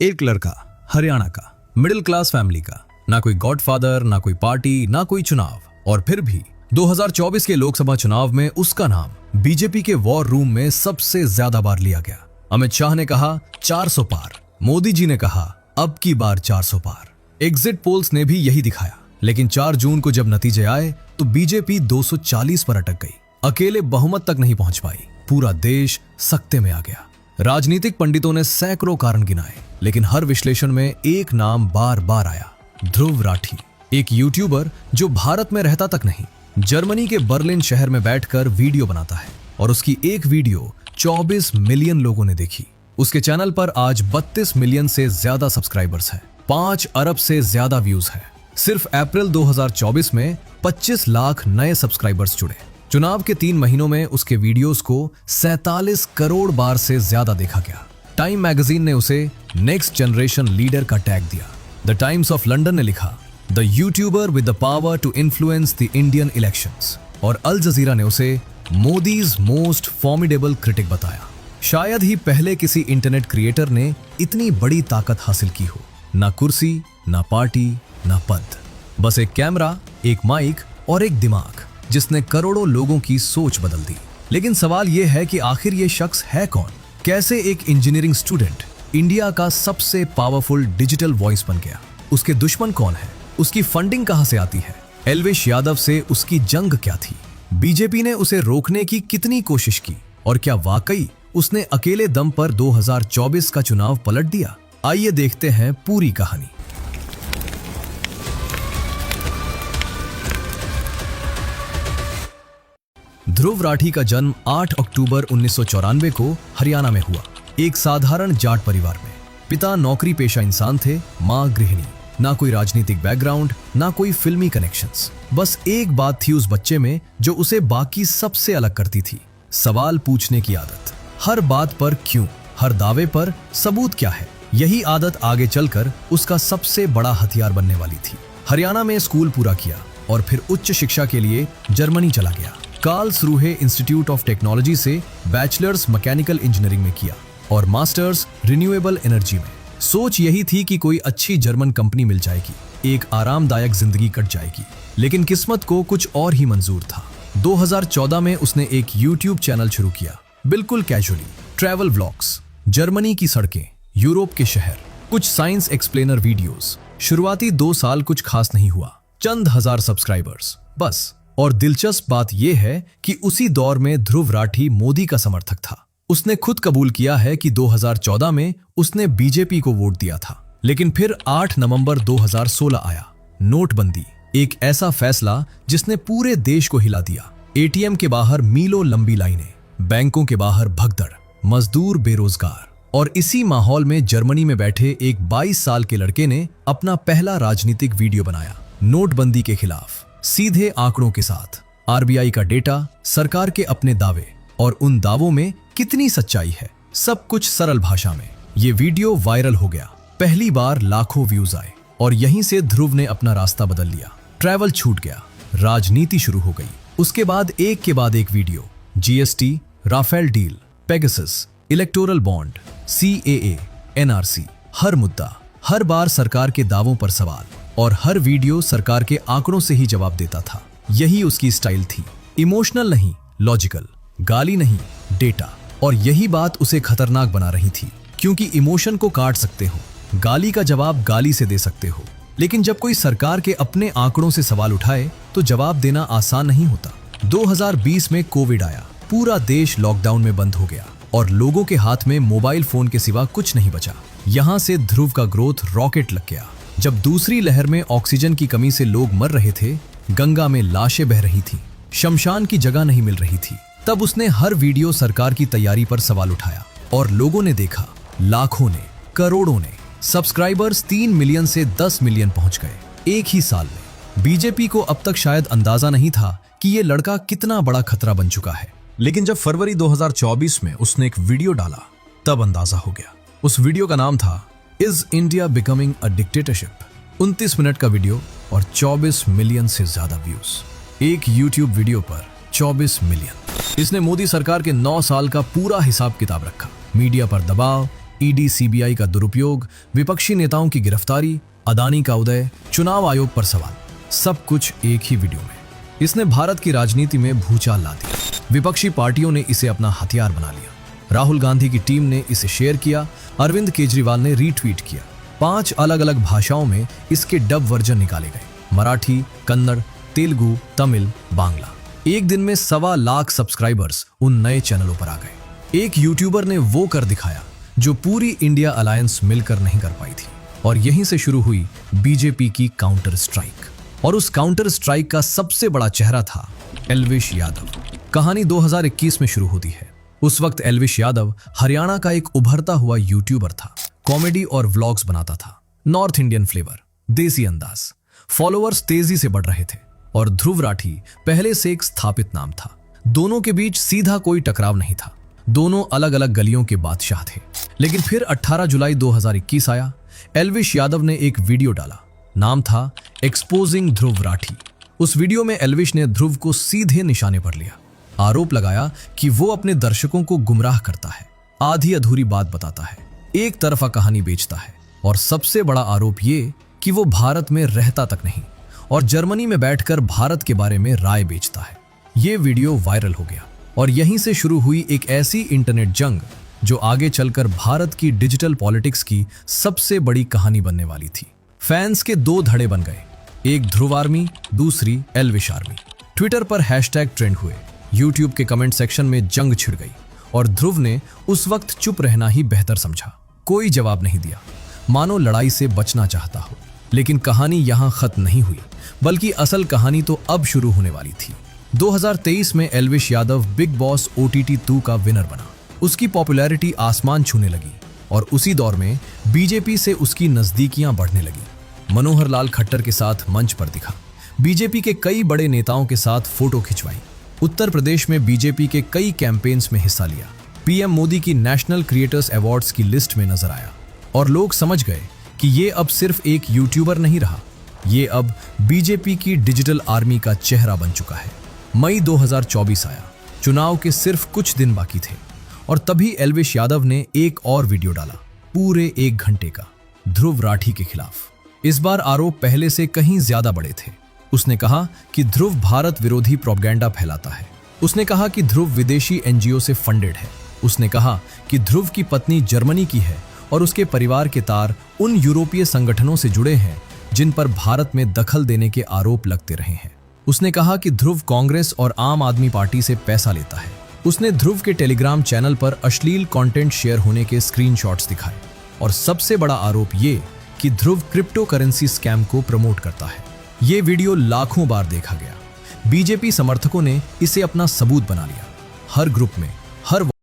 एक लड़का, हरियाणा का, मिडिल क्लास फैमिली का, ना कोई गॉडफादर, ना कोई पार्टी, ना कोई चुनाव, और फिर भी 2024 के लोकसभा चुनाव में उसका नाम बीजेपी के वॉर रूम में सबसे ज्यादा बार लिया गया। अमित शाह ने कहा 400 पार, मोदी जी ने कहा अब की बार 400 पार। एग्जिट पोल्स ने भी यही दिखाया, लेकिन 4 जून को जब नतीजे आए तो बीजेपी 240 पर अटक गई, अकेले बहुमत तक नहीं पहुंच पाई। पूरा देश सकते में आ गया। राजनीतिक पंडितों ने सैकड़ों कारण गिनाए, लेकिन हर विश्लेषण में एक नाम बार बार आया, ध्रुव राठी। एक यूट्यूबर जो भारत में रहता तक नहीं, जर्मनी के बर्लिन शहर में बैठकर वीडियो बनाता है, और उसकी एक वीडियो 24 मिलियन लोगों ने देखी। उसके चैनल पर आज 32 मिलियन से ज्यादा सब्सक्राइबर्स हैं, 5 अरब से ज्यादा व्यूज हैं। सिर्फ अप्रैल 2024 में 25 लाख नए सब्सक्राइबर्स जुड़े। चुनाव के 3 महीनों में उसके वीडियोस को 47 करोड़ बार से ज्यादा देखा गया। टाइम मैगजीन ने उसे नेक्स्ट जनरेशन लीडर का टैग दिया। द टाइम्स ऑफ लंदन ने लिखा the YouTuber with the power to influence the Indian elections, और अल जजीरा ने उसे मोदीज मोस्ट फॉर्मिडेबल क्रिटिक बताया। शायद ही पहले किसी इंटरनेट क्रिएटर ने इतनी बड़ी ताकत हासिल की हो। ना कुर्सी, ना पार्टी, ना पद, बस एक कैमरा, एक माइक और एक दिमाग, जिसने करोड़ों लोगों की सोच बदल दी। लेकिन सवाल यह है कि आखिर ये शख्स है कौन? कैसे एक इंजीनियरिंग स्टूडेंट इंडिया का सबसे पावरफुल डिजिटल वॉइस बन गया? उसके दुश्मन कौन है? उसकी फंडिंग कहां से आती है? एल्विश यादव से उसकी जंग क्या थी? बीजेपी ने उसे रोकने की कितनी कोशिश की, और क्या वाकई उसने अकेले दम पर 2024 का चुनाव पलट दिया? आइए देखते हैं पूरी कहानी। ध्रुव राठी का जन्म 8 अक्टूबर 1994 को हरियाणा में हुआ। एक साधारण जाट परिवार में। पिता नौकरी पेशा इंसान थे, मां गृहिणी। ना कोई राजनीतिक बैकग्राउंड, ना कोई फिल्मी कनेक्शंस। बस एक बात थी उस बच्चे में जो उसे बाकी सबसे अलग करती थी, सवाल पूछने की आदत। हर बात पर क्यों, हर दावे पर सबूत क्या है। यही आदत आगे चलकर उसका सबसे बड़ा हथियार बनने वाली थी। हरियाणा में स्कूल पूरा किया और फिर उच्च शिक्षा के लिए जर्मनी चला गया। कार्लसरूहे इंस्टीट्यूट ऑफ टेक्नोलॉजी से बैचलर्स मैकेनिकल इंजीनियरिंग में किया और मास्टर्स रिन्यूएबल एनर्जी में। सोच यही थी कि कोई अच्छी जर्मन कंपनी मिल जाएगी, एक आरामदायक जिंदगी कट जाएगी। लेकिन किस्मत को कुछ और ही मंजूर था। 2014 में उसने एक यूट्यूब चैनल शुरू किया, बिल्कुल कैजुअली। ट्रैवल व्लॉग्स, जर्मनी की सड़कें, यूरोप के शहर, कुछ साइंस एक्सप्लेनर वीडियोस। शुरुआती 2 साल कुछ खास नहीं हुआ, चंद हजार सब्सक्राइबर्स बस। और दिलचस्प बात यह है कि उसी दौर में ध्रुव राठी मोदी का समर्थक था। उसने खुद कबूल किया है कि 2014 में उसने बीजेपी को वोट दिया था। लेकिन फिर 8 नवंबर 2016 आया, नोटबंदी। एक ऐसा फैसला जिसने पूरे देश को हिला दिया। एटीएम के बाहर मीलों लंबी लाइनें, बैंकों के बाहर भगदड़, मजदूर बेरोजगार। और इसी माहौल में जर्मनी में बैठे एक 22 साल के लड़के ने अपना पहला राजनीतिक वीडियो बनाया, नोटबंदी के खिलाफ, सीधे आंकड़ों के साथ। आरबीआई का डेटा, सरकार के अपने दावे, और उन दावों में कितनी सच्चाई है, सब कुछ सरल भाषा में। ये वीडियो वायरल हो गया, पहली बार लाखों व्यूज आए, और यहीं से ध्रुव ने अपना रास्ता बदल लिया। ट्रैवल छूट गया, राजनीति शुरू हो गई। उसके बाद एक video, GST, Rafale deal, Pegasus, electoral bond, CAA, NRC, हर मुद्दा, हर बार सरकार के दावों पर सवाल, और हर वीडियो सरकार के आंकड़ों से ही जवाब देता था। यही उसकी स्टाइल थी, इमोशनल नहीं, लॉजिकल, गाली नहीं, डेटा। और यही बात उसे खतरनाक बना रही थी, क्योंकि इमोशन को काट सकते हो, गाली का जवाब गाली से दे सकते हो, लेकिन जब कोई सरकार के अपने आंकड़ों से सवाल उठाए तो जवाब देना आसान नहीं होता। 2020 में कोविड आया, पूरा देश लॉकडाउन में बंद हो गया और लोगों के हाथ में मोबाइल फोन के सिवा कुछ नहीं बचा। यहां से ध्रुव का ग्रोथ रॉकेट लग गया। जब दूसरी लहर में ऑक्सीजन की कमी से लोग मर रहे थे, गंगा में लाशें बह रही थीं, शमशान की जगह नहीं मिल रही थी, तब उसने हर वीडियो सरकार की तैयारी पर सवाल उठाया। और लोगों ने देखा, लाखों ने, करोड़ों ने। सब्सक्राइबर्स 3 मिलियन से 10 मिलियन पहुंच गए एक ही साल में। बीजेपी को अब तक शायद अंदाजा नहीं था कि ये लड़का कितना बड़ा खतरा बन चुका है। लेकिन जब फरवरी 2024 में उसने एक वीडियो डाला, तब अंदाजा हो गया। उस वीडियो का नाम था is India becoming a dictatorship. 29 minute का वीडियो और 24 मिलियन से ज्यादा व्यूज। एक यूट्यूब वीडियो पर 24 मिलियन। इसने मोदी सरकार के 9 साल का पूरा हिसाब किताब रखा। मीडिया पर दबाव, ईडी सीबीआई का दुरुपयोग, विपक्षी नेताओं की गिरफ्तारी, अदानी का उदय, चुनाव आयोग पर सवाल, सब कुछ एक ही वीडियो में। इसने भारत की राजनीति में भूचाल ला दी। विपक्षी पार्टियों ने इसे अपना हथियार बना लिया। राहुल गांधी की टीम ने इसे शेयर किया, अरविंद केजरीवाल ने रीट्वीट किया। 5 अलग अलग भाषाओं में इसके डब वर्जन निकाले गए, मराठी, कन्नड़, तेलुगु, तमिल, बांग्ला। एक दिन में 1.25 लाख सब्सक्राइबर्स उन नए चैनलों पर आ गए। एक यूट्यूबर ने वो कर दिखाया जो पूरी इंडिया अलायंस मिलकर नहीं कर पाई थी, और यहीं से शुरू हुई बीजेपी की काउंटर स्ट्राइक। और उस काउंटर स्ट्राइक का सबसे बड़ा चेहरा था एल्विश यादव। कहानी 2021 में शुरू होती है। उस वक्त एल्विश यादव हरियाणा का एक उभरता हुआ यूट्यूबर था। कॉमेडी और व्लॉग्स बनाता था, नॉर्थ इंडियन फ्लेवर, देसी अंदाज। फॉलोअर्स तेजी से बढ़ रहे थे और ध्रुव राठी पहले से एक स्थापित नाम था। दोनों के बीच सीधा कोई टकराव नहीं था, दोनों अलग अलग गलियों के बादशाह थे। लेकिन फिर 18 जुलाई 2021 आया। एल्विश यादव ने एक वीडियो डाला, नाम था एक्सपोजिंग ध्रुव राठी। उस वीडियो में एल्विश ने ध्रुव को सीधे निशाने पर लिया। आरोप लगाया कि वो अपने दर्शकों को गुमराह करता है, आधी अधूरी बात बताता है, एक तरफा कहानी बेचता है, और सबसे बड़ा आरोप ये कि वो भारत में रहता तक नहीं और जर्मनी में बैठकर भारत के बारे में राय बेचता है। ये वीडियो वायरल हो गया और यहीं से शुरू हुई एक ऐसी इंटरनेट जंग जो आगे चलकर भारत की डिजिटल पॉलिटिक्स की सबसे बड़ी कहानी बनने वाली थी। फैंस के 2 धड़े बन गए, एक ध्रुव आर्मी, दूसरी एल्विश आर्मी। ट्विटर पर हैशटैग ट्रेंड हुए, यूट्यूब के कमेंट सेक्शन में जंग छिड़ गई और ध्रुव ने उस वक्त चुप रहना ही बेहतर समझा। कोई जवाब नहीं दिया, मानो लड़ाई से बचना चाहता हो। लेकिन कहानी यहां खत्म नहीं हुई, बल्कि असल कहानी तो अब शुरू होने वाली थी। 2023 में Elvish Yadav big boss OTT 2 का विनर बना। उसकी पॉपुलैरिटी आसमान छूने लगी और उसी दौर में बीजेपी से उसकी नजदीकियां बढ़ने लगी। मनोहर लाल खट्टर के साथ मंच पर दिखा, बीजेपी के कई बड़े नेताओं के साथ फोटो खिंचवाई। उत्तर प्रदेश में बीजेपी के कई कैंपेन्स में हिस्सा लिया। पीएम मोदी की नेशनल क्रिएटर्स अवार्ड्स की लिस्ट में नजर आया और लोग समझ गए कि ये अब सिर्फ एक यूट्यूबर नहीं रहा, ये अब बीजेपी की डिजिटल आर्मी का चेहरा बन चुका है। मई 2024 आया, चुनाव के सिर्फ कुछ दिन बाकी थे और तभी एल्विश यादव ने एक और वीडियो डाला, पूरे 1 घंटे का, ध्रुव राठी के खिलाफ। इस बार आरोप पहले से कहीं ज्यादा बड़े थे। उसने कहा कि ध्रुव भारत विरोधी प्रोपगेंडा फैलाता है। उसने कहा कि ध्रुव विदेशी NGO से फंडेड है। उसने कहा कि ध्रुव की पत्नी जर्मनी की है और उसके परिवार के तार उन यूरोपीय संगठनों से जुड़े हैं जिन पर भारत में दखल देने के आरोप लगते रहे हैं। उसने कहा कि ध्रुव कांग्रेस और आम आदमी पार्टी से पैसा लेता है। उसने ध्रुव के टेलीग्राम चैनल पर अश्लील कंटेंट शेयर होने के स्क्रीनशॉट्स दिखाए और सबसे बड़ा आरोप ये कि ध्रुव क्रिप्टो करेंसी स्कैम को प्रमोट करता है। ये वीडियो लाखों बार देखा गया। बीजेपी समर्थकों ने इसे अपना सबूत बना लिया। हर ग्रुप में, हर